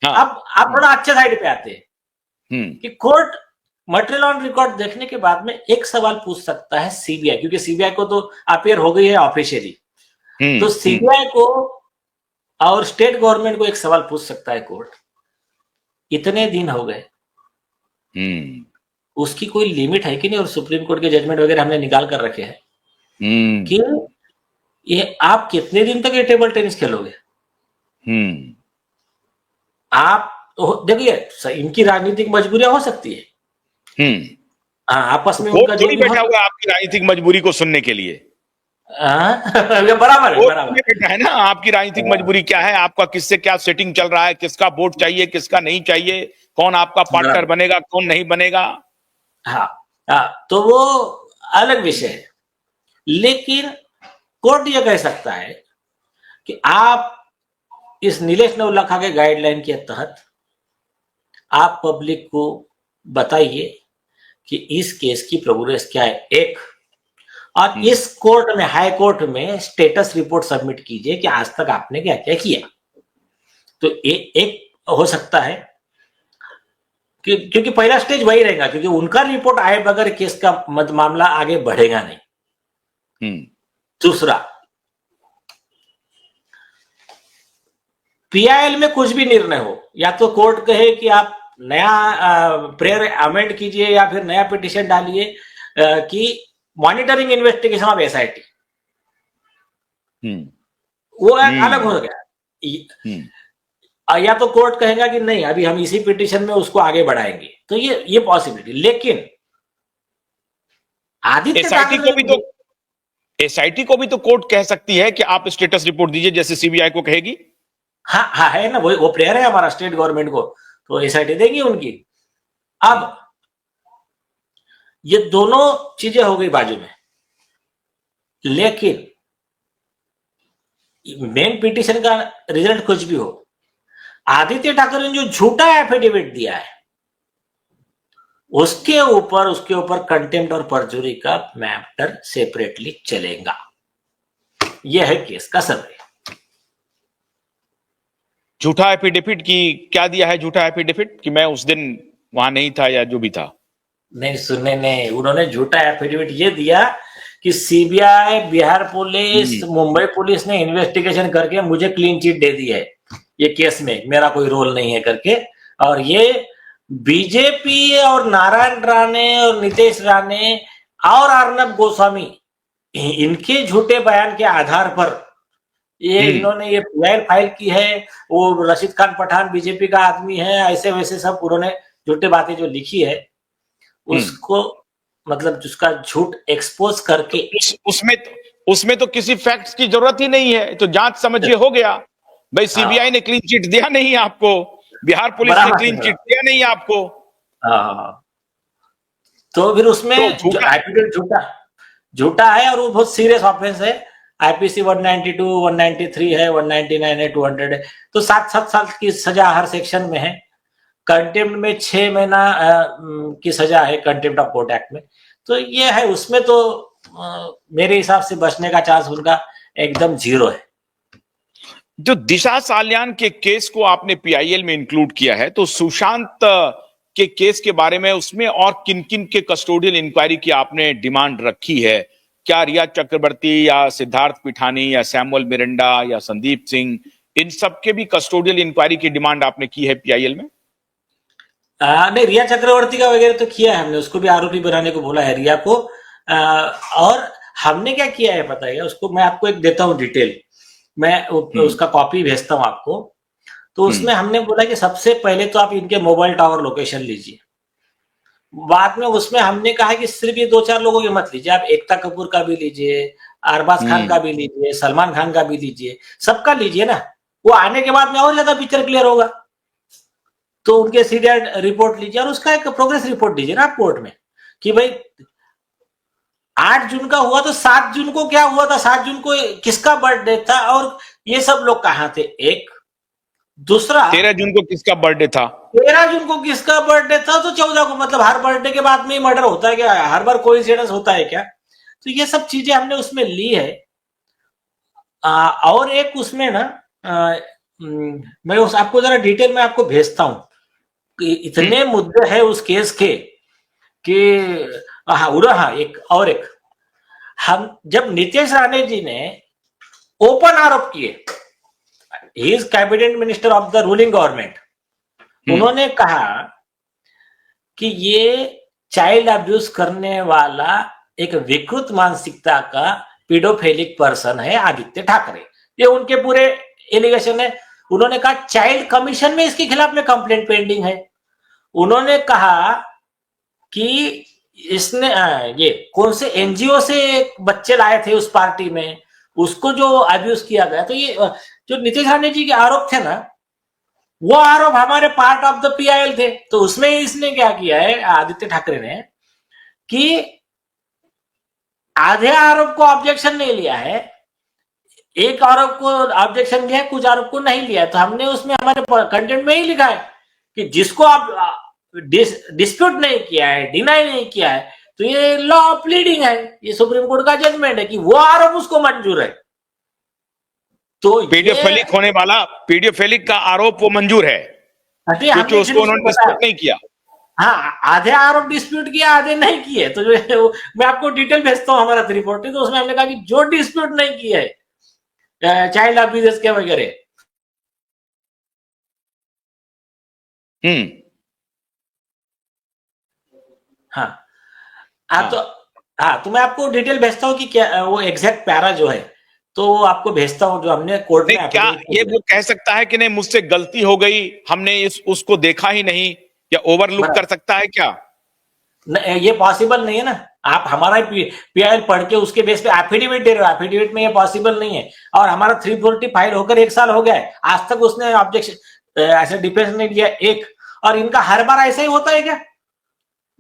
अब आप थोड़ा अच्छे साइड पे आते हैं कि कोर्ट मटेरियल ऑन रिकॉर्ड देखने के बाद में एक सवाल पूछ सकता है सीबीआई, क्योंकि सीबीआई को तो अपेयर हो गई है ऑफिशियली, तो सीबीआई को और स्टेट गवर्नमेंट को एक सवाल पूछ सकता है कोर्ट, इतने दिन हो गए, उसकी कोई लिमिट है कि नहीं? और सुप्रीम कोर्ट के जजमेंट वगैरह हमने निकाल कर रखे हैं कि ये आप कितने दिन तक ये टेबल टेनिस खेलोगे? आप देखिए इनकी राजनीतिक मजबूरियां हो सकती है, आपस में उनका जो बैठा हुआ है आपकी राजनीतिक मजबूरी को सुनने के लिए। बराबर बैठा है ना, आपकी राजनीतिक मजबूरी क्या है, आपका किससे क्या सेटिंग चल रहा है, किसका वोट चाहिए, किसका नहीं चाहिए, कौन आपका पार्टनर बनेगा, कौन नहीं बनेगा। हाँ, तो वो अलग विषय है, लेकिन कोर्ट ये कह सकता है कि आप इस नीलेश नवलखा के गाइडलाइन के तहत आप पब्लिक को बताइए कि इस केस की प्रोग्रेस क्या है, एक, और इस कोर्ट में, हाई कोर्ट में स्टेटस रिपोर्ट सबमिट कीजिए कि आज तक आपने क्या क्या किया। तो एक हो सकता है क्योंकि पहला स्टेज वही रहेगा, क्योंकि उनका रिपोर्ट आए बगैर केस का मामला आगे बढ़ेगा नहीं। दूसरा, पीआईएल में कुछ भी निर्णय हो, या तो कोर्ट कहे कि आप नया प्रेयर अमेंड कीजिए या फिर नया पिटीशन डालिए कि मॉनिटरिंग इन्वेस्टिगेशन ऑफ एसआईटी, वो अलग हो गया। या तो कोर्ट कहेगा कि नहीं, अभी हम इसी पिटीशन में उसको आगे बढ़ाएंगे, तो ये पॉसिबिलिटी। लेकिन एसआईटी को भी तो कोर्ट कह सकती है कि आप स्टेटस रिपोर्ट दीजिए, जैसे सीबीआई को कहेगी। हाँ है ना, वो प्रेयर है हमारा स्टेट गवर्नमेंट को, तो एसआईटी देगी उनकी। अब ये दोनों चीजें हो गई बाजू में, लेकिन मेन पिटीशन का रिजल्ट कुछ भी हो, आदित्य ठाकरे ने जो झूठा एफिडेविट दिया है उसके ऊपर कंटेम्प्ट और परजुरी का मैटर सेपरेटली चलेगा। यह है केस का सर्वे। झूठा एफिडेविट की क्या दिया है? झूठा एफिडेविट कि मैं उस दिन वहां नहीं था या जो भी था। नहीं, सुनने ने उन्होंने झूठा एफिडेविट ये दिया कि CBI, Bihar police, Mumbai police ने इन्वेस्टिगेशन करके मुझे क्लीन चिट दे दी है, ये केस में मेरा कोई रोल नहीं है करके। और ये बीजेपी और नारायण राणे और नितेश राणे और अर्नब गोस्वामी, इनके झूठे बयान के आधार पर ये इन्होंने ये पीआईएल फाइल की है। वो रशीद खान पठान बीजेपी का आदमी है, ऐसे वैसे सब उन्होंने झूठे बातें जो लिखी है उसको, मतलब जिसका झूठ एक्सपोज करके उसमें तो किसी फैक्ट्स की जरूरत ही नहीं है, तो जांच समझिए हो गया। भाई सीबीआई ने क्लीन चिट दिया नहीं आपको, बिहार पुलिस ने क्लीन चिट दिया नहीं आपको, तो फिर उसमें तो झूठा है और वो बहुत सीरियस ऑफेंस है। आईपीसी 192, 193 है, 199 है, 200 है, तो 7 साल की सजा हर सेक्शन में है। कंटेम्प्ट में 6 महीना की सजा है कंटेम्प्ट ऑफ कोर्ट एक्ट में। तो ये है, उसमें तो मेरे हिसाब से बचने का चांस उनका एकदम जीरो है। जो दिशा सालियान के केस को आपने पीआईएल में इंक्लूड किया है, तो सुशांत के केस के बारे में उसमें और किन किन के कस्टोडियल इंक्वायरी की आपने डिमांड रखी है? क्या रिया चक्रवर्ती या सिद्धार्थ पिठानी या सैमुअल मिरांडा या संदीप सिंह, इन सब के भी कस्टोडियल इंक्वायरी की डिमांड आपने की है पीआईएल में? नहीं, रिया चक्रवर्ती का वगैरह तो किया है हमने, उसको भी आरोपी बनाने को बोला है रिया को। और हमने क्या किया है पता है, उसको मैं आपको एक देता हूँ डिटेल, मैं उसका कॉपी भेजता हूँ आपको। तो उसमें हमने बोला कि सबसे पहले तो आप इनके मोबाइल टावर लोकेशन लीजिए। बाद में उसमें हमने कहा कि सिर्फ ये 2-4 लोगों के मत लीजिए, आप एकता कपूर का भी लीजिए, अरबाज खान का भी लीजिए, सलमान खान का भी लीजिए, सबका लीजिए ना। वो आने के बाद में और ज्यादा पिक्चर क्लियर होगा। तो उनके सीरियल रिपोर्ट लीजिए और उसका एक प्रोग्रेस रिपोर्ट दीजिए ना आप कोर्ट में, कि भाई 8 जून का हुआ तो 7 जून को क्या हुआ था, 7 जून को किसका बर्थडे था, और ये सब लोग कहाँ थे। एक दूसरा 13 जून को किसका बर्थडे था? 13 जून को किसका बर्थडे था, तो 14 को, मतलब हर बर्थडे के बाद में ही मर्डर होता है क्या, हर बार कोइंसिडेंस होता है क्या। तो ये सब चीजें हमने उसमें ली है। और एक उसमें ना मैं उस आपको जरा डिटेल में आपको भेजता हूं कि इतने मुद्दे हैं उस केस के कि एक हम जब नीतीश राणे जी ने ओपन आरोप किए, he is cabinet minister of the ruling government, उन्होंने कहा कि ये चाइल्ड अब्यूज करने वाला एक विकृत मानसिकता का पीडोफेलिक पर्सन है आदित्य ठाकरे, ये उनके पूरे एलिगेशन है। उन्होंने कहा चाइल्ड कमीशन में इसके खिलाफ में कंप्लेंट पेंडिंग है। उन्होंने कहा कि इसने ये कौन से एनजीओ से बच्चे लाए थे उस पार्टी में, उसको जो अब्यूज किया गया। तो ये जो नीतीश राणे जी के आरोप थे ना, वो आरोप हमारे पार्ट ऑफ द पीआईएल थे। तो उसमें इसने क्या किया है आदित्य ठाकरे ने, कि आधे आरोप को ऑब्जेक्शन नहीं लिया है, एक आरोप को ऑब्जेक्शन लिया है, कुछ आरोप को नहीं लिया है। तो हमने उसमें हमारे कंटेंट में ही लिखा है कि जिसको आप डिस्प्यूट नहीं किया है, डिनाई नहीं किया है, तो ये लॉ ऑफ प्लीडिंग है, ये सुप्रीम कोर्ट का जजमेंट है कि वो आरोप उसको मंजूर है। तो पीडियोफिलिक का आरोप वो मंजूर है क्योंकि उसको उन्होंने डिस्प्यूट नहीं किया। हाँ, आधे आरोप डिस्प्यूट किया, आधे नहीं किए। तो जो है मैं आपको डिटेल भेजता हूँ हमारा रिपोर्ट, तो उसमें हमने कहा कि जो डिस्प्यूट नहीं किया है चाइल्ड अब्यूज के वगैरह। हाँ हाँ, तो मैं आपको डिटेल भेजता हूँ कि क्या वो एग्जैक्ट पैरा जो है, तो वो आपको भेजता हूँ जो हमने कोर्ट में। क्या ये वो कह सकता है कि नहीं मुझसे गलती हो गई, हमने उसको देखा ही नहीं, या ओवरलुक कर सकता है क्या? ये पॉसिबल नहीं है ना। आप हमारा पीआईएल पढ़ के उसके बेस पे एफिडेविट दे रहे हो, एफिडेविट में ये पॉसिबल नहीं है। और हमारा 340 फाइल होकर 1 साल हो गया है, आज तक उसने ऑब्जेक्शन ऐसे डिफेंस नहीं दिया एक। और इनका हर बार ऐसा ही होता है क्या?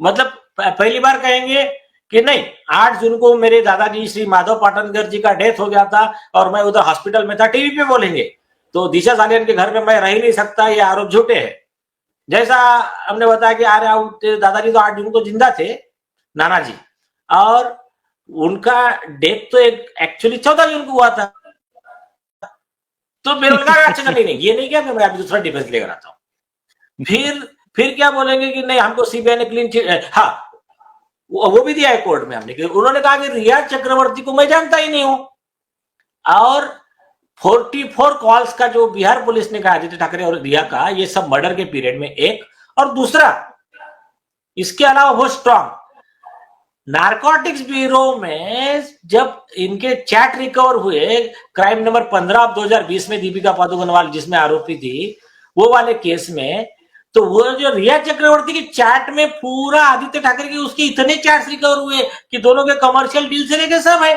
मतलब पहली बार कहेंगे कि नहीं 8 जून को मेरे दादाजी श्री माधव पाटनकर जी का डेथ हो गया था और मैं उधर हॉस्पिटल में था, टीवी पे बोलेंगे। तो दिशा सालियान के घर में मैं रह ही नहीं सकता, ये आरोप झूठे हैं। जैसा हमने बताया कि अरे दादाजी तो 8 जून को जिंदा थे, नाना जी, और उनका डेथ तो एक्चुअली 14 जून को हुआ था। तो बेरोजगार अच्छा नहीं, ये नहीं क्या मैं अभी दूसरा डिफेंस लेकर आता हूँ। फिर क्या बोलेंगे कि नहीं हमको सीबीआई ने क्लीन चिट, हाँ वो भी दिया है कोर्ट में हमने, उन्होंने कहा कि रिया चक्रवर्ती को मैं जानता ही नहीं हूं। और 44 कॉल्स का जो बिहार पुलिस ने कहा आदित्य ठाकरे और रिया का, ये सब मर्डर के पीरियड में एक। और दूसरा इसके अलावा बहुत स्ट्रांग नारकोटिक्स ब्यूरो में जब इनके चैट रिकवर हुए, क्राइम नंबर 15 2020 में दीपिका पादुकोण वाली जिसमें आरोपी थी, वो वाले केस में, तो वो जो रिया चक्रवर्ती की चैट में पूरा आदित्य ठाकरे की उसके इतने चैट्स रिकवर हुए कि दोनों के कमर्शियल डील से लेके सब है।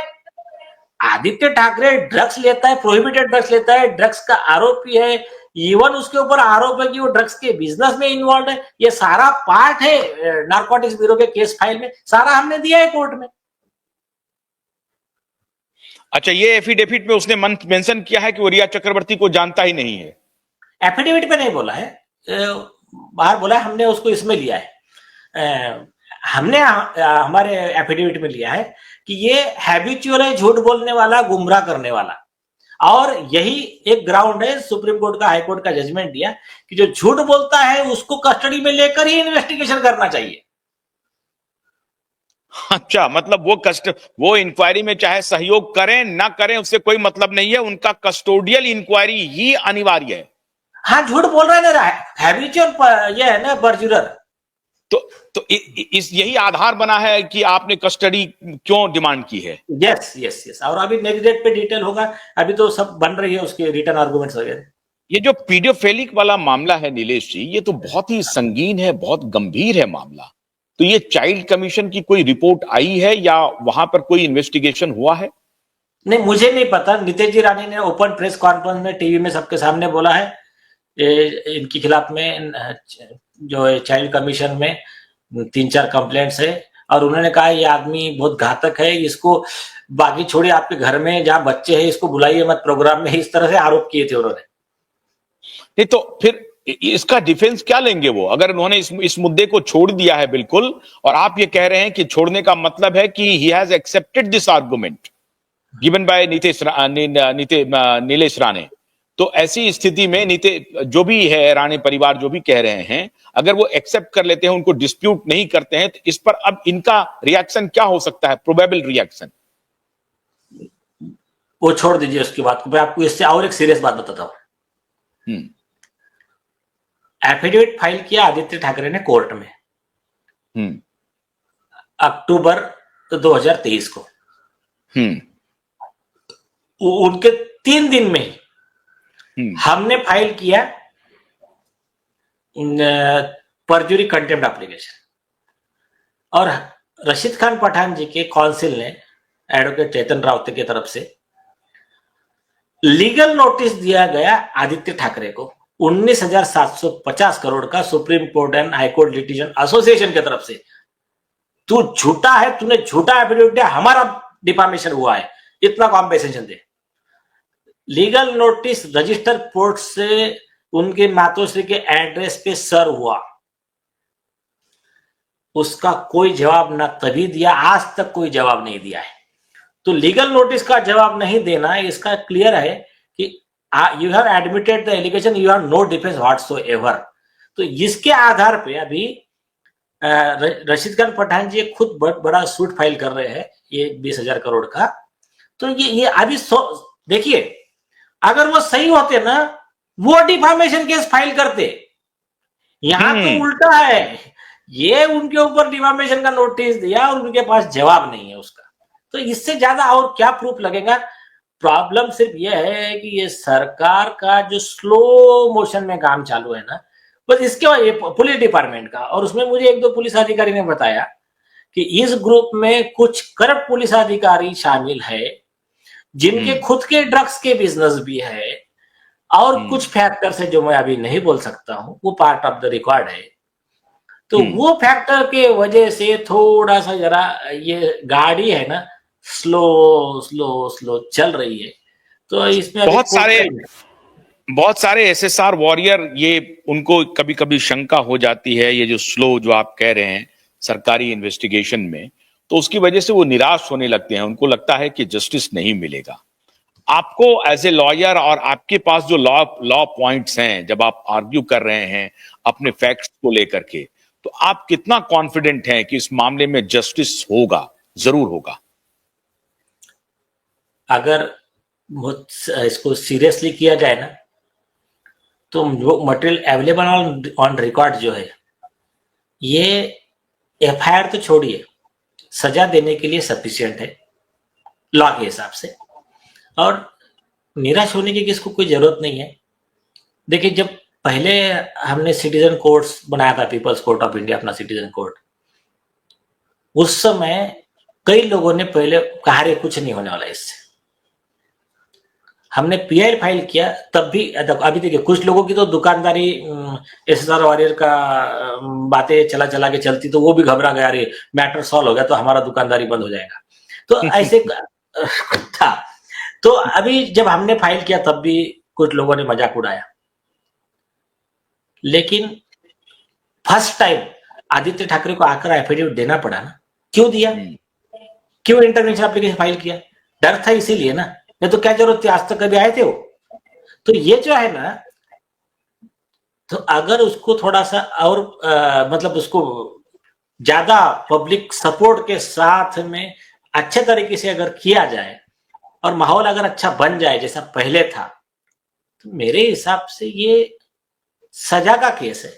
आदित्य ठाकरे ड्रग्स लेता है, प्रोहिबिटेड ड्रग्स लेता है, ड्रग्स का आरोपी है, इवन उसके ऊपर आरोप है कि वो ड्रग्स के बिजनेस में इन्वॉल्व है। ये सारा पार्ट है नारकोटिक्स ब्यूरो के केस फाइल में, सारा हमने दिया है कोर्ट में। अच्छा, ये एफिडेविट में उसने मेंशन किया है कि वो रिया चक्रवर्ती को जानता ही नहीं है? एफिडेविट पे नहीं बोला है, बाहर बोला, हमने उसको इसमें लिया है, हमने हमारे एफिडेविट में लिया है कि ये हैबिचुअल है, झूठ बोलने वाला, गुमराह करने वाला। और यही एक ग्राउंड है, सुप्रीम कोर्ट का, हाई कोर्ट का जजमेंट दिया कि जो झूठ बोलता है उसको कस्टडी में लेकर ही इन्वेस्टिगेशन करना चाहिए। अच्छा, मतलब वो इंक्वायरी में चाहे सहयोग करें ना करें उससे कोई मतलब नहीं है, उनका कस्टोडियल इंक्वायरी ही अनिवार्य है। हाँ, झूठ बोल रहा है ना, हैबिचुअल ये है ना, परजुरर। तो इस यही आधार बना है कि आपने कस्टडी क्यों डिमांड की है। यस यस यस, और अभी नेक्स्ट डेट पे डिटेल होगा, अभी तो सब बन रही है उसके रिटर्न आर्गुमेंट्स वगैरह। ये जो पीडियोफेलिक वाला मामला है नीलेश जी, ये तो बहुत ही संगीन है, बहुत गंभीर है मामला। तो ये चाइल्ड कमीशन की कोई रिपोर्ट आई है या वहां पर कोई इन्वेस्टिगेशन हुआ है? नहीं, मुझे नहीं पता। नितेश जी राणे ने ओपन प्रेस कॉन्फ्रेंस में टीवी में सबके सामने बोला है इनके खिलाफ में जो चाइल्ड कमीशन में 3-4 कंप्लेंट्स है, और उन्होंने कहा ये आदमी बहुत घातक है, इसको बाकी छोड़िए, आपके घर में जहां बच्चे हैं इसको बुलाइए मत प्रोग्राम में, इस तरह से आरोप किए थे उन्होंने। नहीं तो फिर इसका डिफेंस क्या लेंगे वो, अगर उन्होंने इस मुद्दे को छोड़ दिया है बिल्कुल, और आप ये कह रहे हैं कि छोड़ने का मतलब है कि he has accepted this argument given by Nilesh Rane. तो ऐसी स्थिति में जो भी है, राणे परिवार जो भी कह रहे हैं, अगर वो एक्सेप्ट कर लेते हैं, उनको डिस्प्यूट नहीं करते हैं, तो इस पर अब इनका रिएक्शन क्या हो सकता है, प्रोबेबल रिएक्शन? वो छोड़ दीजिए उसकी बात को, मैं आपको इससे और एक सीरियस बात बताता हूं। एफिडेविट फाइल किया आदित्य ठाकरे ने कोर्ट में अक्टूबर 2023 को। उनके 3 दिन में ही हमने फाइल किया परजुरी कंटेम्प्ट एप्लीकेशन, और रशीद खान पठान जी के काउंसिल ने एडवोकेट चेतन राउत की तरफ से लीगल नोटिस दिया गया आदित्य ठाकरे को 19,750 करोड़ का, supreme court and high court litigation association की तरफ से। तू झूठा है, तूने झूठा एफिडेविट दिया, हमारा डिफामेशन हुआ है, इतना कॉम्पेंसेशन दे। लीगल नोटिस रजिस्टर कोर्ट से उनके मातोश्री के एड्रेस पे सर्व हुआ, उसका कोई जवाब ना तभी दिया, आज तक कोई जवाब नहीं दिया है। तो लीगल नोटिस का जवाब नहीं देना, इसका क्लियर है कि you have admitted the allegation, you have no defence whatsoever. तो इसके आधार पे अभी रशीद खान पठान जी खुद बहुत बड़ा सूट फाइल कर रहे हैं, ये 20,000 करोड़ का। तो ये अभी देखिए, अगर वो सही होते ना, वो डिफामेशन केस फाइल करते। यहां तो उल्टा है, ये उनके ऊपर डिफामेशन का नोटिस दिया और उनके पास जवाब नहीं है उसका। तो इससे ज्यादा और क्या प्रूफ लगेगा? प्रॉब्लम सिर्फ ये है कि ये सरकार का जो स्लो मोशन में काम चालू है ना, बस इसके बाद ये पुलिस डिपार्टमेंट का, और उसमें मुझे 1-2 पुलिस अधिकारी ने बताया कि इस ग्रुप में कुछ करप्ट पुलिस अधिकारी शामिल है, जिनके खुद के ड्रग्स के बिजनेस भी है, और कुछ फैक्टर्स है जो मैं अभी नहीं बोल सकता हूं, वो पार्ट ऑफ द रिकॉर्ड है। तो वो फैक्टर के वजह से थोड़ा सा जरा ये गाड़ी है ना, स्लो चल रही है। तो इसमें बहुत सारे एसएसआर वॉरियर, ये उनको कभी कभी शंका हो जाती है, ये जो स्लो जो आप कह रहे हैं सरकारी इन्वेस्टिगेशन में, तो उसकी वजह से वो निराश होने लगते हैं, उनको लगता है कि जस्टिस नहीं मिलेगा। आपको एज ए लॉयर, और आपके पास जो लॉ पॉइंट्स हैं, जब आप आर्ग्यू कर रहे हैं अपने फैक्ट्स को लेकर के, तो आप कितना कॉन्फिडेंट हैं कि इस मामले में जस्टिस होगा, जरूर होगा? अगर इसको सीरियसली किया जाए ना, तो जो मटेरियल अवेलेबल ऑन रिकॉर्ड जो है, ये एफआईआर तो छोड़िए, सजा देने के लिए सफिशिएंट है लॉ के हिसाब से, और निराश होने की किसको कोई जरूरत नहीं है। देखिए, जब पहले हमने सिटीजन कोर्ट्स बनाया था, पीपल्स कोर्ट ऑफ इंडिया, अपना सिटीजन कोर्ट, उस समय कई लोगों ने पहले कहा रे कुछ नहीं होने वाला इससे। हमने पीआई फाइल किया तब भी, अभी देखिए कुछ लोगों की तो दुकानदारी एसएसआर वॉरियर का बातें चला के चलती, तो वो भी घबरा गया, अरे मैटर सॉल्व हो गया तो हमारा दुकानदारी बंद हो जाएगा, तो ऐसे था। तो अभी जब हमने फाइल किया तब भी कुछ लोगों ने मजाक उड़ाया, लेकिन फर्स्ट टाइम आदित्य ठाकरे को आकर एफिडेविट देना पड़ा ना, क्यों दिया, क्यों इंटरवेंशन एप्लीकेशन फाइल किया? डर था इसीलिए ना, नहीं तो क्या जरूरत थी, आज तक कभी आए थे वो? तो ये जो है ना, तो अगर उसको थोड़ा सा और मतलब उसको ज्यादा पब्लिक सपोर्ट के साथ में अच्छे तरीके से अगर किया जाए और माहौल अगर अच्छा बन जाए जैसा पहले था, तो मेरे हिसाब से ये सजा का केस है,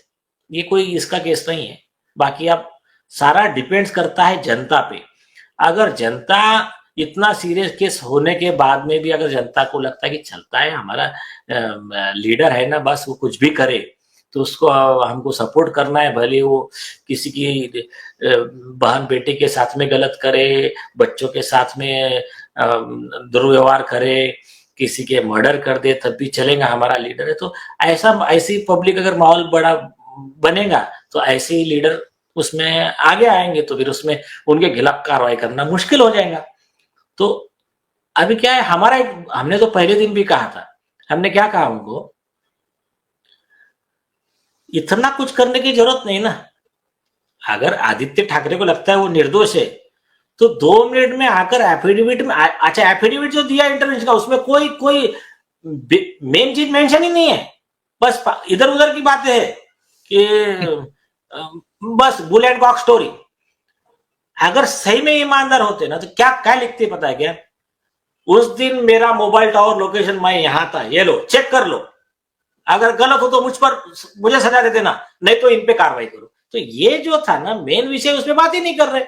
ये कोई इसका केस नहीं है। बाकी अब सारा डिपेंड्स करता है जनता पे। अगर जनता इतना सीरियस केस होने के बाद में भी अगर जनता को लगता है कि चलता है, हमारा लीडर है ना, बस वो कुछ भी करे तो उसको हमको सपोर्ट करना है, भले वो किसी की बहन बेटे के साथ में गलत करे, बच्चों के साथ में दुर्व्यवहार करे, किसी के मर्डर कर दे, तब भी चलेगा, हमारा लीडर है। तो ऐसी पब्लिक अगर माहौल बड़ा बनेगा तो ऐसे ही लीडर उसमें आगे आएंगे, तो फिर उसमें उनके खिलाफ कार्रवाई करना मुश्किल हो जाएगा। तो अभी क्या है, हमने तो पहले दिन भी कहा था, हमने क्या कहा उनको, इतना कुछ करने की जरूरत नहीं ना। अगर आदित्य ठाकरे को लगता है वो निर्दोष है तो 2 मिनट में आकर एफिडेविट में, अच्छा एफिडेविट जो दिया इंटरवेंशन का, उसमें कोई मेन चीज मेंशन ही नहीं है, बस इधर उधर की बातें है कि बस बुल एंड कॉक स्टोरी। अगर सही में ईमानदार होते ना तो क्या लिखते पता है क्या, उस दिन मेरा मोबाइल टावर लोकेशन मैं यहां था, ये लो चेक कर लो, अगर गलत हो तो मुझे सजा दे देना, नहीं तो इन पे कार्रवाई करो। तो ये जो था ना मेन विषय, उसमें बात ही नहीं कर रहे।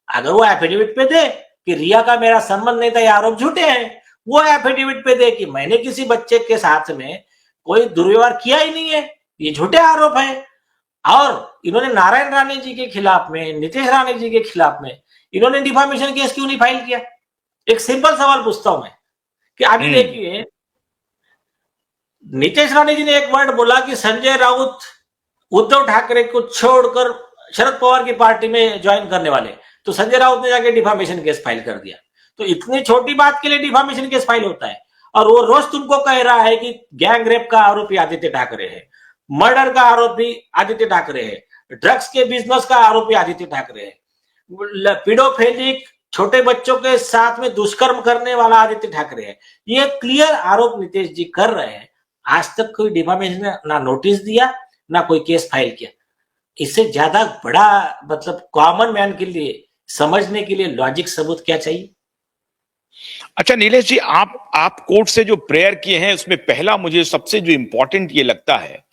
अगर वो एफिडेविट पे दे कि रिया का मेरा संबंध नहीं था, ये आरोप झूठे हैं, वो एफिडेविट पे दे कि मैंने किसी बच्चे के साथ में कोई दुर्व्यवहार किया ही नहीं है, ये झूठे आरोप है। और इन्होंने नारायण राणे जी के खिलाफ में, नीतीश राणे जी के खिलाफ में इन्होंने डिफामेशन केस क्यों नहीं फाइल किया? एक सिंपल सवाल पूछता हूं मैं कि अभी देखिए, नीतीश राणे जी ने एक वर्ड बोला कि संजय राउत उद्धव ठाकरे को छोड़कर शरद पवार की पार्टी में ज्वाइन करने वाले, तो संजय राउत ने जाके डिफामेशन केस फाइल कर दिया। तो इतनी छोटी बात के लिए डिफामेशन केस फाइल होता है, और वो रोज तुमको कह रहा है कि गैंग रेप का आरोपी आदित्य ठाकरे है, मर्डर का आरोपी आदित्य ठाकरे है, ड्रग्स के बिजनेस का आरोपी आदित्य ठाकरे है, पीडोफिलिक छोटे बच्चों के साथ में दुष्कर्म करने वाला आदित्य ठाकरे है। ये क्लियर आरोप नीतीश जी कर रहे हैं। आज तक कोई डिफामेशन ना नोटिस दिया, ना कोई केस फाइल किया। इससे ज्यादा बड़ा मतलब कॉमन मैन के लिए समझने के लिए लॉजिक सबूत क्या चाहिए? अच्छा नीलेश जी, आप कोर्ट से जो प्रेयर किए हैं उसमें पहला मुझे सबसे जो इंपॉर्टेंट ये लगता है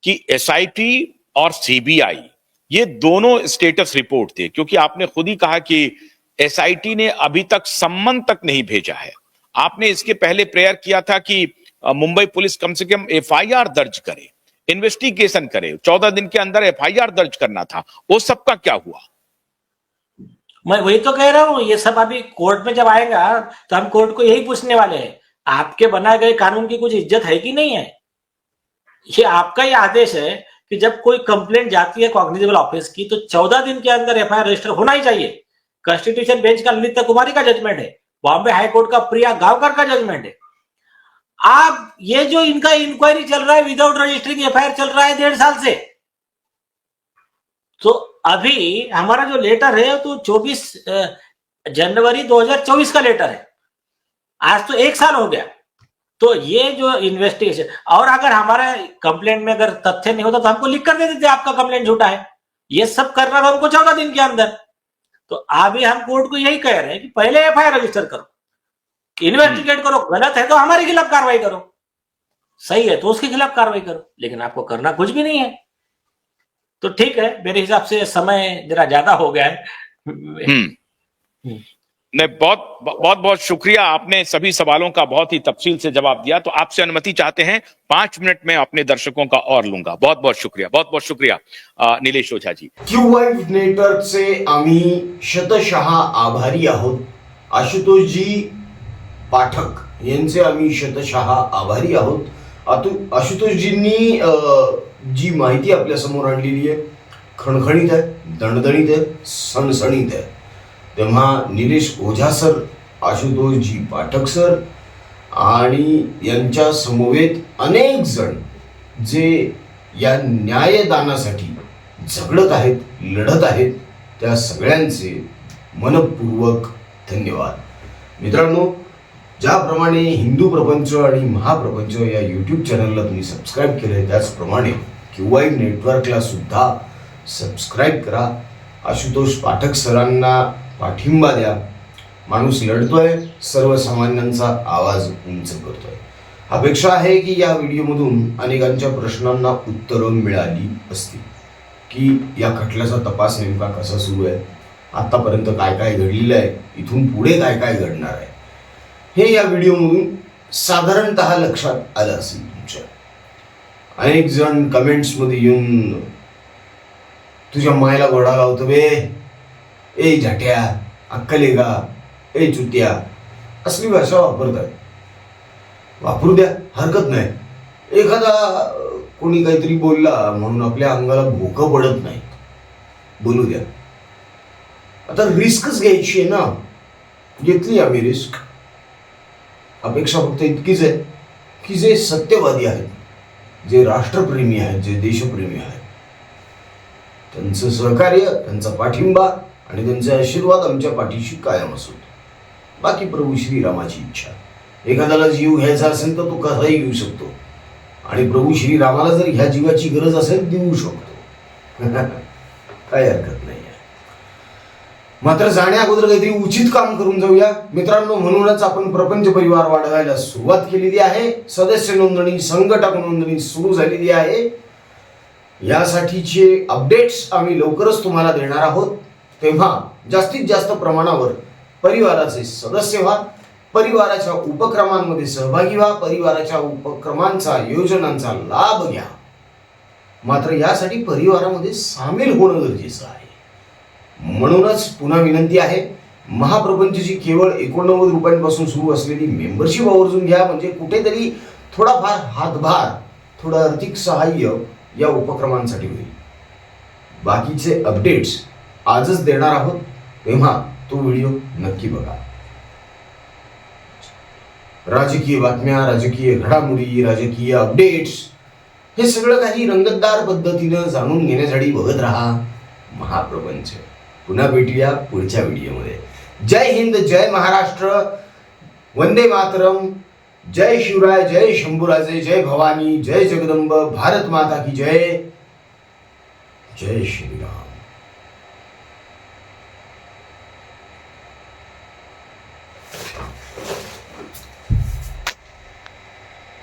कि एसआईटी और सीबीआई ये दोनों स्टेटस रिपोर्ट थे, क्योंकि आपने खुद ही कहा कि एसआईटी ने अभी तक सम्मन तक नहीं भेजा है। आपने इसके पहले प्रेयर किया था कि मुंबई पुलिस कम से कम एफआईआर दर्ज करे, इन्वेस्टिगेशन करे, 14 दिन के अंदर एफआईआर दर्ज करना था, वो सबका क्या हुआ? मैं वही तो कह रहा हूं, ये सब अभी कोर्ट में जब आएगा तो हम कोर्ट को यही पूछने वाले हैं, आपके बनाए गए कानून की कुछ इज्जत है कि नहीं है? ये आपका ही आदेश है कि जब कोई कंप्लेंट जाती है कॉग्निजेबल ऑफिस की तो 14 दिन के अंदर एफआईआर रजिस्टर होना ही चाहिए। कॉन्स्टिट्यूशन बेंच का ललिता कुमारी का जजमेंट है, बॉम्बे हाईकोर्ट का प्रिया गांवकर का जजमेंट है। आप ये जो इनका इंक्वायरी चल रहा है विदाउट रजिस्टरिंग एफआईआर चल रहा है 1.5 साल से, तो अभी हमारा जो लेटर है तो 24 जनवरी 2024 का लेटर है, आज तो 1 साल हो गया। तो ये जो इन्वेस्टिगेशन, और अगर हमारा कंप्लेंट में अगर तथ्य नहीं होता तो हमको लिख कर दे देते आपका कंप्लेंट झूठा है। ये सब करना था हमको 14 दिन के अंदर। तो अभी हम कोर्ट को यही कह रहे हैं कि पहले एफआईआर रजिस्टर करो, इन्वेस्टिगेट करो, गलत है तो हमारे खिलाफ कार्रवाई करो, सही है तो उसके खिलाफ कार्रवाई करो, लेकिन आपको करना कुछ भी नहीं है। तो ठीक है, मेरे हिसाब से समय जरा ज्यादा हो गया है। नहीं, बहुत शुक्रिया, आपने सभी सवालों का बहुत ही तफसील से जवाब दिया। तो आपसे अनुमति चाहते हैं 5 मिनट में अपने दर्शकों का और लूंगा। बहुत बहुत शुक्रिया निलेश ओझा जी। क्यूवाईफ नेटवर्कचे आम्ही शतशः आभारी आहोत। आशुतोषजी पाठक यांचे आम्ही शतशः आभारी आहोत। आशुतोषजींनी जी माहिती आपल्या समोर आणलेली आहे खणखणीत आहे, दणदणीत आहे, सणसणीत आहे। तेव्हा निलेश ओझा सर, आशुतोषजी पाठक सर आणि यांच्या समवेत अनेक जण जे या न्यायदानासाठी झगडत आहेत, लढत आहेत, त्या सगळ्यांचे मनपूर्वक धन्यवाद. मित्रांनो, ज्याप्रमाणे हिंदू प्रपंच आणि महाप्रपंच या यूट्यूब चॅनलला तुम्ही सबस्क्राईब केलं, त्याचप्रमाणे QI नेटवर्कला सुद्धा सबस्क्राईब करा. आशुतोष पाठक सरांना पाठिंबा द्या. माणूस लढतोय, सर्वसामान्यांचा आवाज उंच करतोय. अपेक्षा आहे की या व्हिडिओमधून अनेकांच्या प्रश्नांना उत्तरं मिळाली असतील, की या खटल्याचा तपास नेमका कसा सुरू आहे, आतापर्यंत काय काय घडलेलं आहे, इथून पुढे काय काय घडणार आहे, हे या व्हिडिओमधून साधारणतः लक्षात आलं असेल तुमच्या. अनेक जण कमेंट्समध्ये येऊन तुझ्या मायला घोडा लावतो बे, ए झाट्या, अक्कले का, ए चुट्या, असली भाषा वापरतात. वापरू द्या, हरकत नाही. एखादा कोणी काहीतरी बोलला म्हणून आपल्या अंगाला भोकं पडत नाही, बोलू द्या. आता रिस्कच घ्यायची आहे ना, घेतली आम्ही रिस्क. अपेक्षा फक्त इतकीच आहे की जे सत्यवादी आहेत, जे राष्ट्रप्रेमी आहेत, जे देशप्रेमी आहेत, त्यांचं सहकार्य, त्यांचा पाठिंबा आणि त्यांचे आशीर्वाद आमच्या पाठीशी कायम असोत. बाकी प्रभू श्रीरामाची इच्छा. एखाद्याला जीव घ्यायचा असेल तर तो कसाही घेऊ शकतो, आणि प्रभू श्रीरामाला जर ह्या जीवाची गरज असेल देऊ शकतो. काय हरकत नाही. मात्र जाण्या अगोदर काहीतरी उचित काम करून जाऊया मित्रांनो. म्हणूनच आपण प्रपंच परिवार वाढवायला सुरुवात केलेली आहे. सदस्य नोंदणी, संघटक नोंदणी सुरू झालेली आहे. यासाठीचे अपडेट्स आम्ही लवकरच तुम्हाला देणार आहोत. तेव्हा जास्तीत जास्त प्रमाणावर परिवाराचे सदस्य व्हा, परिवाराच्या उपक्रमांमध्ये सहभागी व्हा, परिवाराच्या उपक्रमांचा, योजनांचा लाभ घ्या. मात्र यासाठी परिवारामध्ये सामील होणं गरजेचं आहे. म्हणूनच पुन्हा विनंती आहे, महाप्रपंचची केवळ 89 रुपयांपासून सुरू असलेली मेंबरशिप आवर्जून घ्या. म्हणजे कुठेतरी थोडाफार हातभार, थोडं आर्थिक सहाय्य या उपक्रमांसाठी होईल. बाकीचे अपडेट्स आजच देणार आहोत, तेव्हा तो व्हिडिओ नक्की बघा. राजकीय बातम्या, राजकीय घडामोडी, राजकीय अपडेट्स हे सगळं काही रंगतदार पद्धतीनं जाणून घेण्यासाठी बघत राहा महाप्रपंच. पुन्हा भेटूया पुढच्या व्हिडिओमध्ये. जय हिंद, जय महाराष्ट्र, वंदे मातरम, जय शिवराय, जय शंभूराजे, जय भवानी, जय जगदंब, भारत माता की जय, जय श्रीराम.